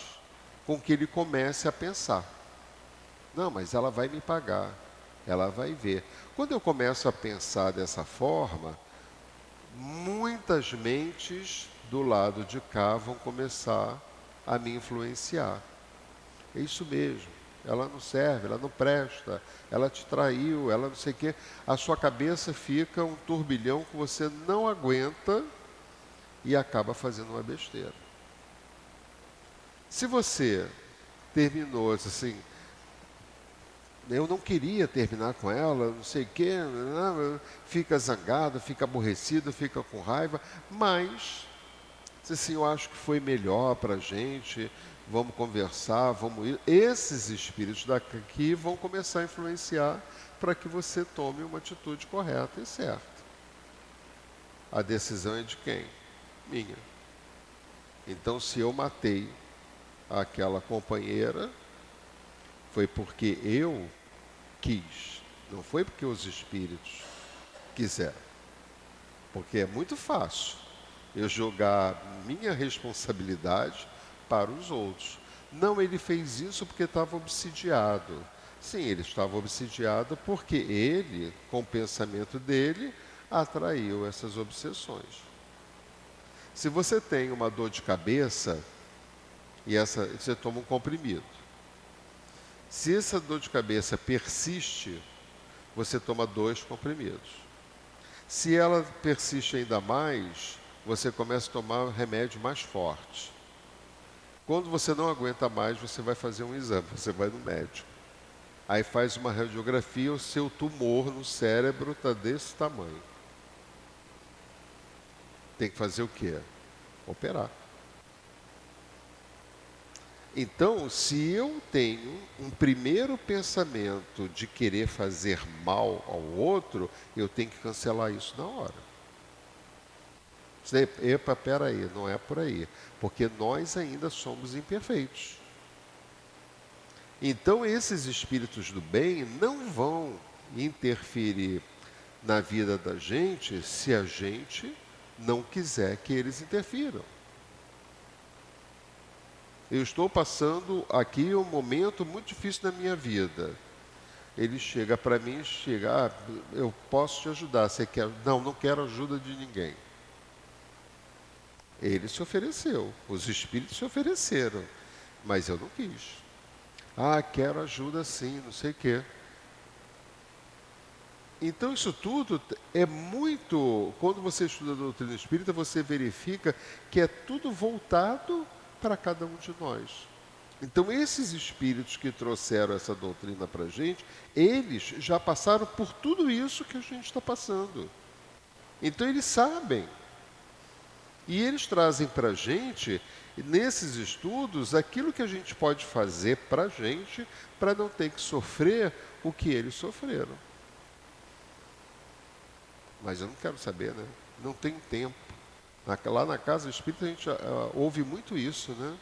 com que ele comece a pensar. Não, mas ela vai me pagar, ela vai ver. Quando eu começo a pensar dessa forma, muitas mentes do lado de cá vão começar a me influenciar. É isso mesmo. Ela não serve, ela não presta, ela te traiu, ela não sei o quê. A sua cabeça fica um turbilhão que você não aguenta e acaba fazendo uma besteira. Se você terminou assim, eu não queria terminar com ela, não sei o quê, fica zangado, fica aborrecido, fica com raiva, mas, assim, eu acho que foi melhor para a gente, vamos conversar, vamos ir. Esses espíritos daqui vão começar a influenciar para que você tome uma atitude correta e certa. A decisão é de quem? Minha. Então, se eu matei aquela companheira, foi porque eu quis, não foi porque os espíritos quiseram. Porque é muito fácil eu jogar minha responsabilidade para os outros. Não, ele fez isso porque estava obsidiado. Sim, ele estava obsidiado porque ele, com o pensamento dele, atraiu essas obsessões. Se você tem uma dor de cabeça, você toma um comprimido. Se essa dor de cabeça persiste, você toma 2 comprimidos. Se ela persiste ainda mais, você começa a tomar remédio mais forte. Quando você não aguenta mais, você vai fazer um exame, você vai no médico. Aí faz uma radiografia, o seu tumor no cérebro está desse tamanho. Tem que fazer o quê? Operar. Então, se eu tenho um primeiro pensamento de querer fazer mal ao outro, eu tenho que cancelar isso na hora. Epa, peraí, não é por aí. Porque nós ainda somos imperfeitos. Então, esses espíritos do bem não vão interferir na vida da gente se a gente não quiser que eles interfiram. Eu estou passando aqui um momento muito difícil na minha vida. Ele chega para mim, eu posso te ajudar, você quer? Não, não quero ajuda de ninguém. Ele se ofereceu, os espíritos se ofereceram, mas eu não quis. Quero ajuda sim, não sei o quê. Então isso tudo é muito... Quando você estuda a doutrina espírita, você verifica que é tudo voltado para cada um de nós. Então esses espíritos que trouxeram essa doutrina para a gente, eles já passaram por tudo isso que a gente está passando. Então eles sabem. E eles trazem para a gente, nesses estudos, aquilo que a gente pode fazer para a gente, para não ter que sofrer o que eles sofreram. Mas eu não quero saber, né? Não tenho tempo. Lá na Casa Espírita a gente ouve muito isso, né?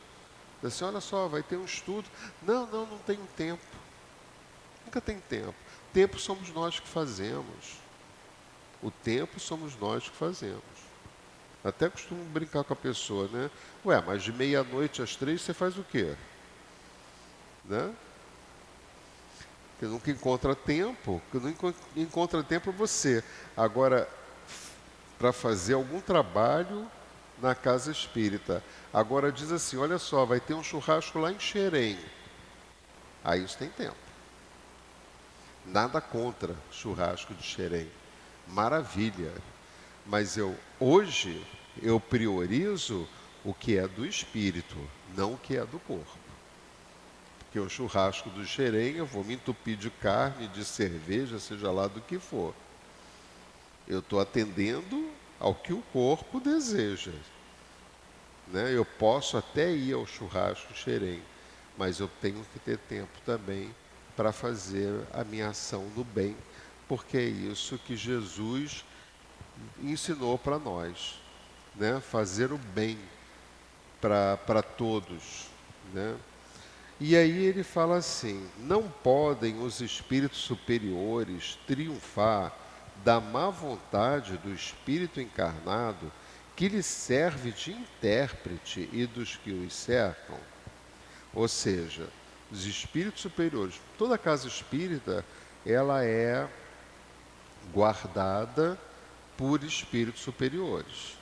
Assim, olha só, vai ter um estudo. Não tenho tempo. Nunca tem tempo. Tempo somos nós que fazemos. O tempo somos nós que fazemos. Até costumo brincar com a pessoa, né? Ué, mas de meia-noite às 3 você faz o quê? Né? Porque nunca encontra tempo, que não encontra tempo você. Agora, para fazer algum trabalho na Casa Espírita. Agora diz assim, olha só, vai ter um churrasco lá em Xerém. Aí isso tem tempo. Nada contra churrasco de Xerém. Maravilha. Mas hoje eu priorizo o que é do espírito, não o que é do corpo. Porque o churrasco do Xerém eu vou me entupir de carne, de cerveja, seja lá do que for. Eu estou atendendo ao que o corpo deseja. Né? Eu posso até ir ao churrasco Xerém, mas eu tenho que ter tempo também para fazer a minha ação do bem, porque é isso que Jesus ensinou para nós, né? Fazer o bem para todos, né? E aí ele fala assim, não podem os espíritos superiores triunfar da má vontade do espírito encarnado que lhe serve de intérprete e dos que os cercam. Ou seja, os espíritos superiores, toda casa espírita, ela é guardada por espíritos superiores,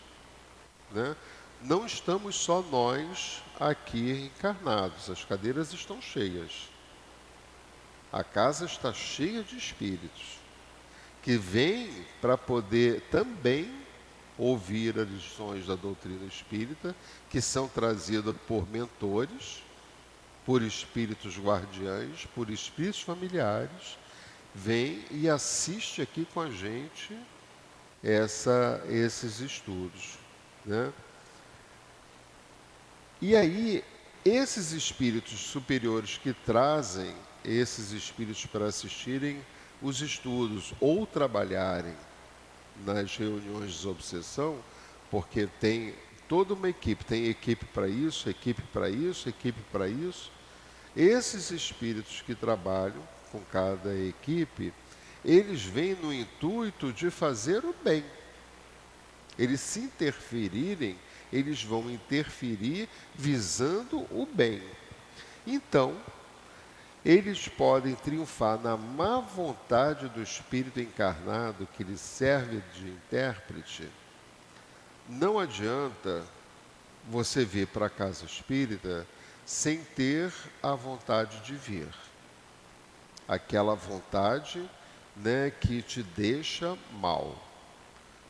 né? Não estamos só nós aqui encarnados, as cadeiras estão cheias. A casa está cheia de espíritos que vêm para poder também ouvir as lições da doutrina espírita, que são trazidas por mentores, por espíritos guardiães, por espíritos familiares, vem e assiste aqui com a gente esses estudos, né? E aí, esses espíritos superiores que trazem esses espíritos para assistirem os estudos ou trabalharem nas reuniões de desobsessão, porque tem toda uma equipe, tem equipe para isso, equipe para isso, equipe para isso. Esses espíritos que trabalham com cada equipe, eles vêm no intuito de fazer o bem. Eles se interferirem, eles vão interferir visando o bem. Então, eles podem triunfar na má vontade do espírito encarnado que lhe serve de intérprete. Não adianta você vir para a casa espírita sem ter a vontade de vir. Aquela vontade, né, que te deixa mal,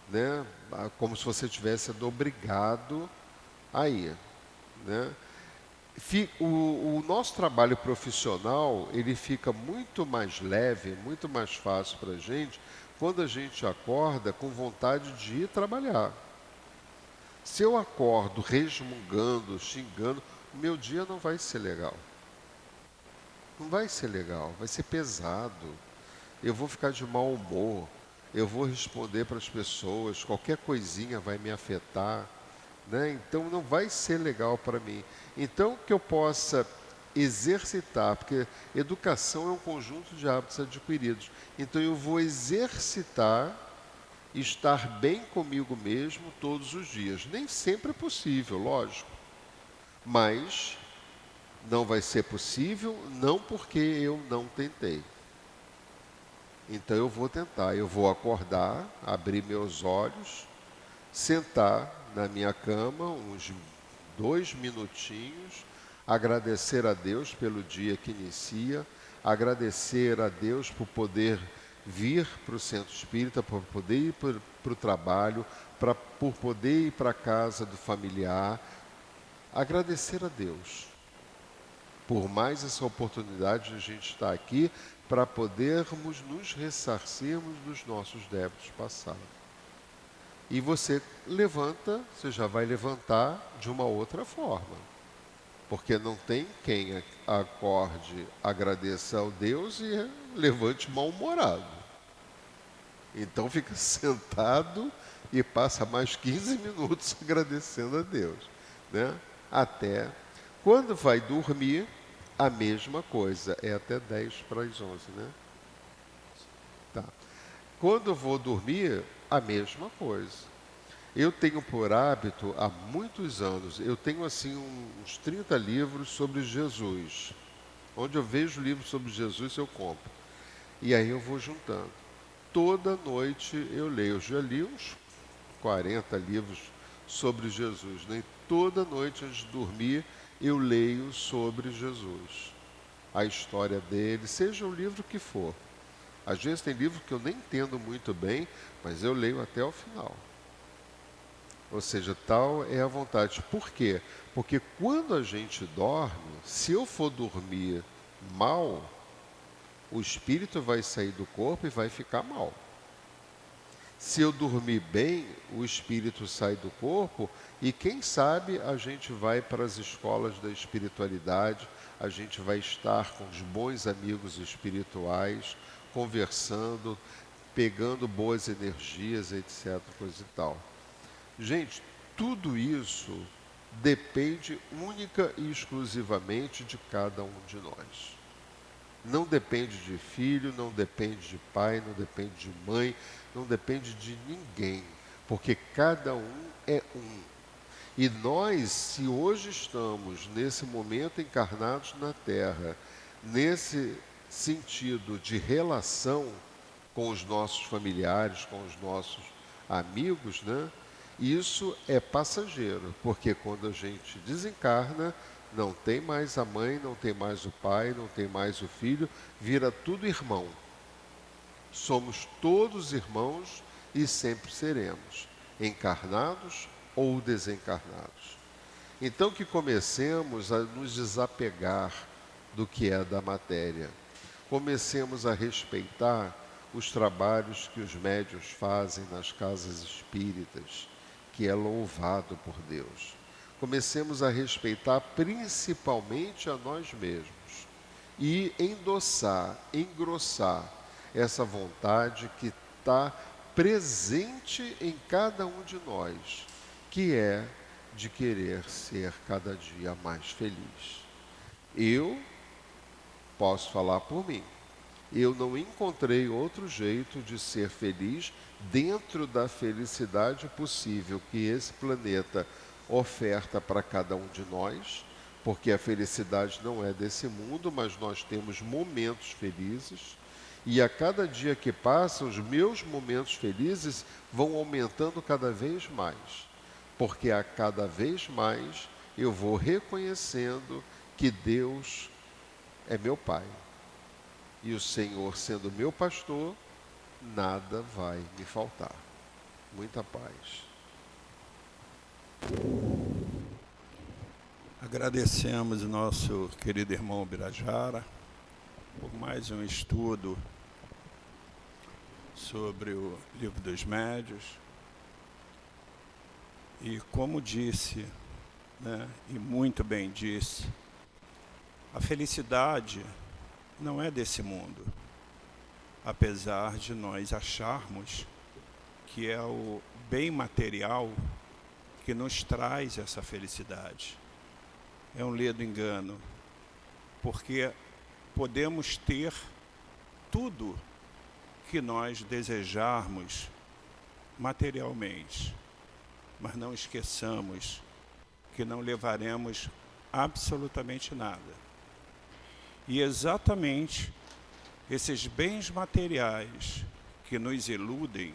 né? Como se você tivesse obrigado a ir, né? O nosso trabalho profissional, ele fica muito mais leve, muito mais fácil para a gente, quando a gente acorda com vontade de ir trabalhar. Se eu acordo resmungando, xingando, o meu dia não vai ser legal. Não vai ser legal, vai ser pesado. Eu vou ficar de mau humor, eu vou responder para as pessoas, qualquer coisinha vai me afetar, né? Então não vai ser legal para mim. Então que eu possa exercitar, porque educação é um conjunto de hábitos adquiridos. Então eu vou exercitar estar bem comigo mesmo todos os dias. Nem sempre é possível, lógico, mas não vai ser possível, não porque eu não tentei. Então eu vou tentar, eu vou acordar, abrir meus olhos, sentar na minha cama uns 2 minutinhos, agradecer a Deus pelo dia que inicia, agradecer a Deus por poder vir para o centro espírita, por poder ir para o trabalho, por poder ir para a casa do familiar, agradecer a Deus por mais essa oportunidade de a gente estar aqui para podermos nos ressarcirmos dos nossos débitos passados. E você levanta, você já vai levantar de uma outra forma. Porque não tem quem acorde, agradeça ao Deus e levante mal-humorado. Então fica sentado e passa mais 15 minutos agradecendo a Deus, né? Até quando vai dormir, a mesma coisa. É até 10 para as 11, né? Tá. Quando eu vou dormir, a mesma coisa. Eu tenho por hábito, há muitos anos, eu tenho assim uns 30 livros sobre Jesus. Onde eu vejo livros sobre Jesus, eu compro. E aí eu vou juntando. Toda noite eu leio. Eu já li uns 40 livros sobre Jesus, né? E toda noite antes de dormir eu leio sobre Jesus. A história dele, seja o livro que for. Às vezes tem livro que eu nem entendo muito bem, mas eu leio até o final. Ou seja, tal é a vontade. Por quê? Porque quando a gente dorme, se eu for dormir mal, o espírito vai sair do corpo e vai ficar mal. Se eu dormir bem, o espírito sai do corpo e quem sabe a gente vai para as escolas da espiritualidade, a gente vai estar com os bons amigos espirituais, conversando, pegando boas energias, etc, coisa e tal. Gente, tudo isso depende única e exclusivamente de cada um de nós. Não depende de filho, não depende de pai, não depende de mãe, não depende de ninguém, porque cada um é um. E nós, se hoje estamos nesse momento encarnados na Terra, nesse sentido de relação com os nossos familiares, com os nossos amigos, né? Isso é passageiro, porque quando a gente desencarna, não tem mais a mãe, não tem mais o pai, não tem mais o filho, vira tudo irmão. Somos todos irmãos e sempre seremos, encarnados ou desencarnados. Então que comecemos a nos desapegar do que é da matéria. Comecemos a respeitar os trabalhos que os médiuns fazem nas casas espíritas, que é louvado por Deus. Comecemos a respeitar principalmente a nós mesmos e endossar, engrossar essa vontade que está presente em cada um de nós, que é de querer ser cada dia mais feliz. Eu posso falar por mim. Eu não encontrei outro jeito de ser feliz dentro da felicidade possível que esse planeta oferta para cada um de nós, porque a felicidade não é desse mundo, mas nós temos momentos felizes, e a cada dia que passa, os meus momentos felizes vão aumentando cada vez mais, porque a cada vez mais eu vou reconhecendo que Deus é meu Pai. E o Senhor, sendo meu pastor, nada vai me faltar. Muita paz. Agradecemos o nosso querido irmão Birajara por mais um estudo sobre o Livro dos Médiuns. E como disse, né, e muito bem disse, a felicidade não é desse mundo, apesar de nós acharmos que é o bem material que nos traz essa felicidade. É um ledo engano, porque podemos ter tudo que nós desejarmos materialmente, mas não esqueçamos que não levaremos absolutamente nada. E exatamente esses bens materiais que nos iludem,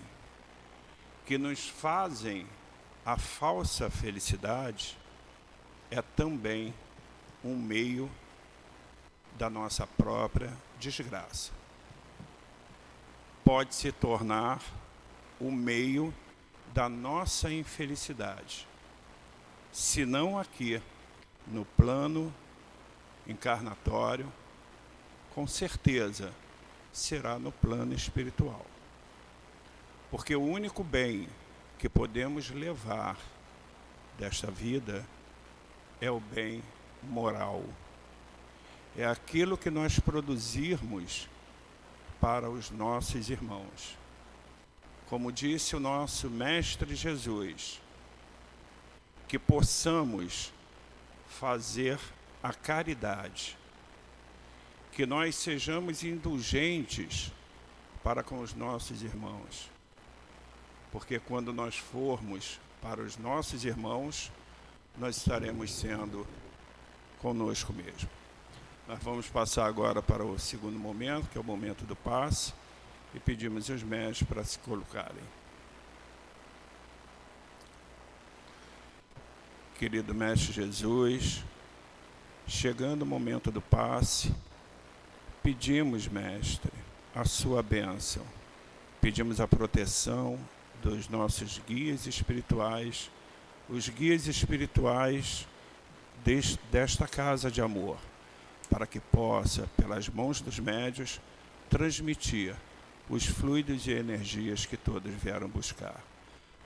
que nos fazem a falsa felicidade, é também um meio da nossa própria desgraça. Pode se tornar o meio da nossa infelicidade, se não aqui, no plano encarnatório, com certeza será no plano espiritual. Porque o único bem que podemos levar desta vida é o bem moral. É aquilo que nós produzirmos para os nossos irmãos. Como disse o nosso Mestre Jesus, que possamos fazer a caridade, que nós sejamos indulgentes para com os nossos irmãos, porque quando nós formos para os nossos irmãos, nós estaremos sendo conosco mesmo. Nós vamos passar agora para o segundo momento, que é o momento do passe, e pedimos aos mestres para se colocarem. Querido Mestre Jesus, chegando o momento do passe, pedimos, Mestre, a sua bênção. Pedimos a proteção dos nossos guias espirituais, os guias espirituais desta casa de amor, para que possa, pelas mãos dos médios, transmitir os fluidos e energias que todos vieram buscar.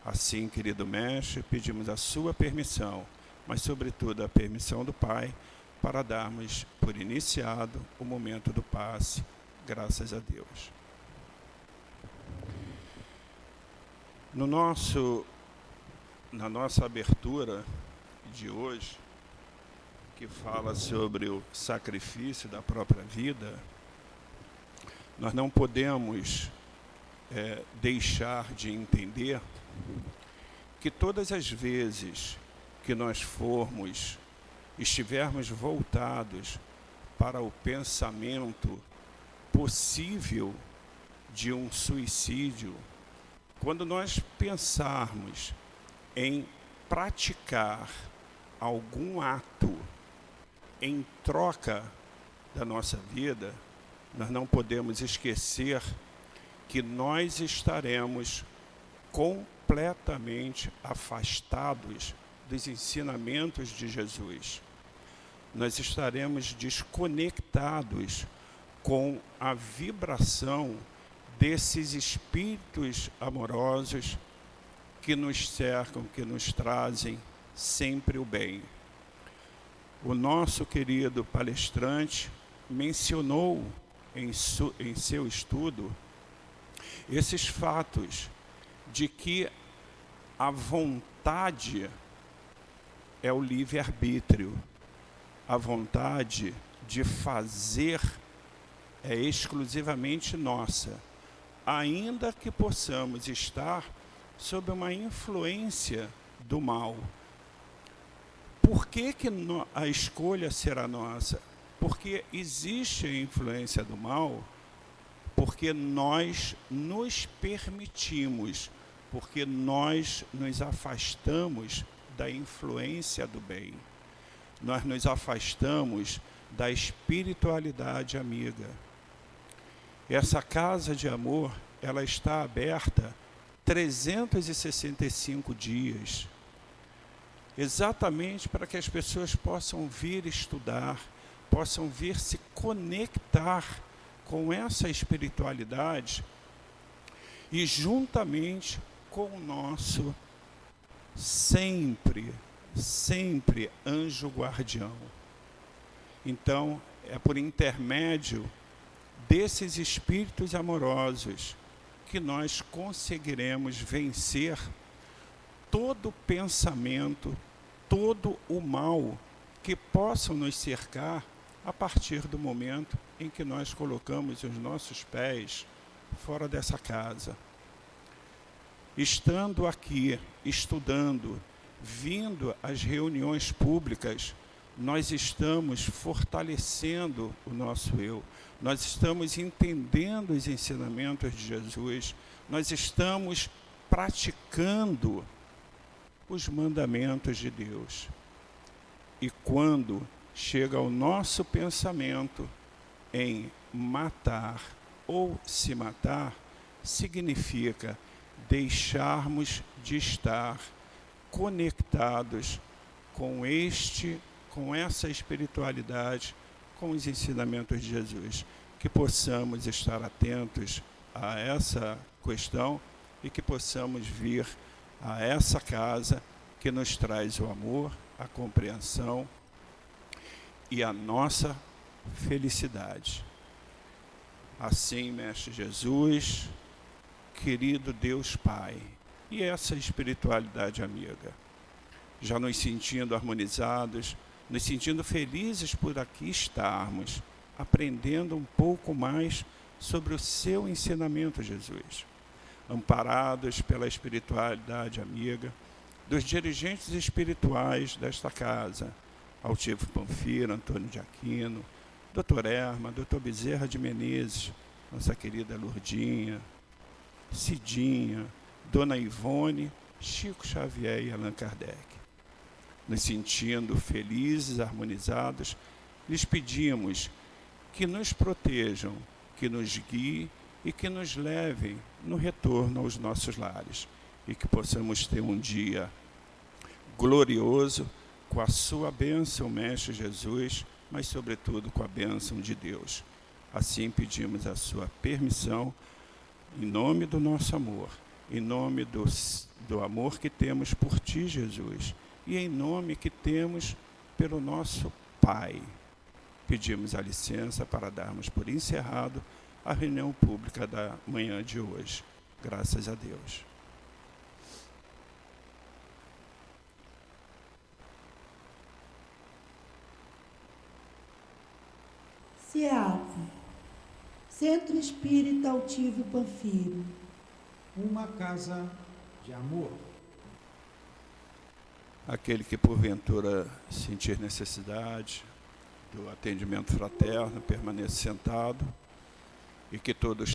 Assim, querido Mestre, pedimos a sua permissão, mas sobretudo a permissão do Pai, para darmos por iniciado o momento do passe, graças a Deus. Na nossa abertura de hoje, que fala sobre o sacrifício da própria vida, nós não podemos deixar de entender que todas as vezes que nós estivermos voltados para o pensamento possível de um suicídio, quando nós pensarmos em praticar algum ato em troca da nossa vida, nós não podemos esquecer que nós estaremos completamente afastados dos ensinamentos de Jesus. Nós estaremos desconectados com a vibração desses espíritos amorosos que nos cercam, que nos trazem sempre o bem. O nosso querido palestrante mencionou em seu estudo esses fatos de que a vontade é o livre-arbítrio. A vontade de fazer é exclusivamente nossa, ainda que possamos estar sob uma influência do mal. Por que a escolha será nossa? Porque existe a influência do mal, porque nós nos permitimos, porque nós nos afastamos da influência do bem. Nós nos afastamos da espiritualidade amiga. Essa casa de amor, ela está aberta 365 dias, exatamente para que as pessoas possam vir estudar, possam vir se conectar com essa espiritualidade e juntamente com o nosso sempre anjo guardião. Então, é por intermédio desses espíritos amorosos que nós conseguiremos vencer todo pensamento, todo o mal que possam nos cercar a partir do momento em que nós colocamos os nossos pés fora dessa casa. Estando aqui, estudando, vindo às reuniões públicas, nós estamos fortalecendo o nosso eu, nós estamos entendendo os ensinamentos de Jesus, nós estamos praticando os mandamentos de Deus. E quando chega ao nosso pensamento em matar ou se matar, significa deixarmos de estar conectados com essa espiritualidade, com os ensinamentos de Jesus. Que possamos estar atentos a essa questão e que possamos vir a essa casa que nos traz o amor, a compreensão e a nossa felicidade. Assim, Mestre Jesus, querido Deus Pai, e essa espiritualidade amiga, já nos sentindo harmonizados, nos sentindo felizes por aqui estarmos, aprendendo um pouco mais sobre o seu ensinamento, Jesus, amparados pela espiritualidade amiga, dos dirigentes espirituais desta casa, Altivo Panfiro, Antônio de Aquino, Dr. Erma, Dr. Bezerra de Menezes, nossa querida Lourdinha, Cidinha, Dona Ivone, Chico Xavier e Allan Kardec. Nos sentindo felizes, harmonizados, lhes pedimos que nos protejam, que nos guiem e que nos levem no retorno aos nossos lares e que possamos ter um dia glorioso com a sua bênção, Mestre Jesus, mas sobretudo com a bênção de Deus. Assim pedimos a sua permissão, em nome do nosso amor, em nome do amor que temos por ti, Jesus, e em nome que temos pelo nosso Pai. Pedimos a licença para darmos por encerrado a reunião pública da manhã de hoje. Graças a Deus. SEAP, Centro Espírita Altivo Panfiro. Uma casa de amor. Aquele que porventura sentir necessidade do atendimento fraterno, permaneça sentado e que todos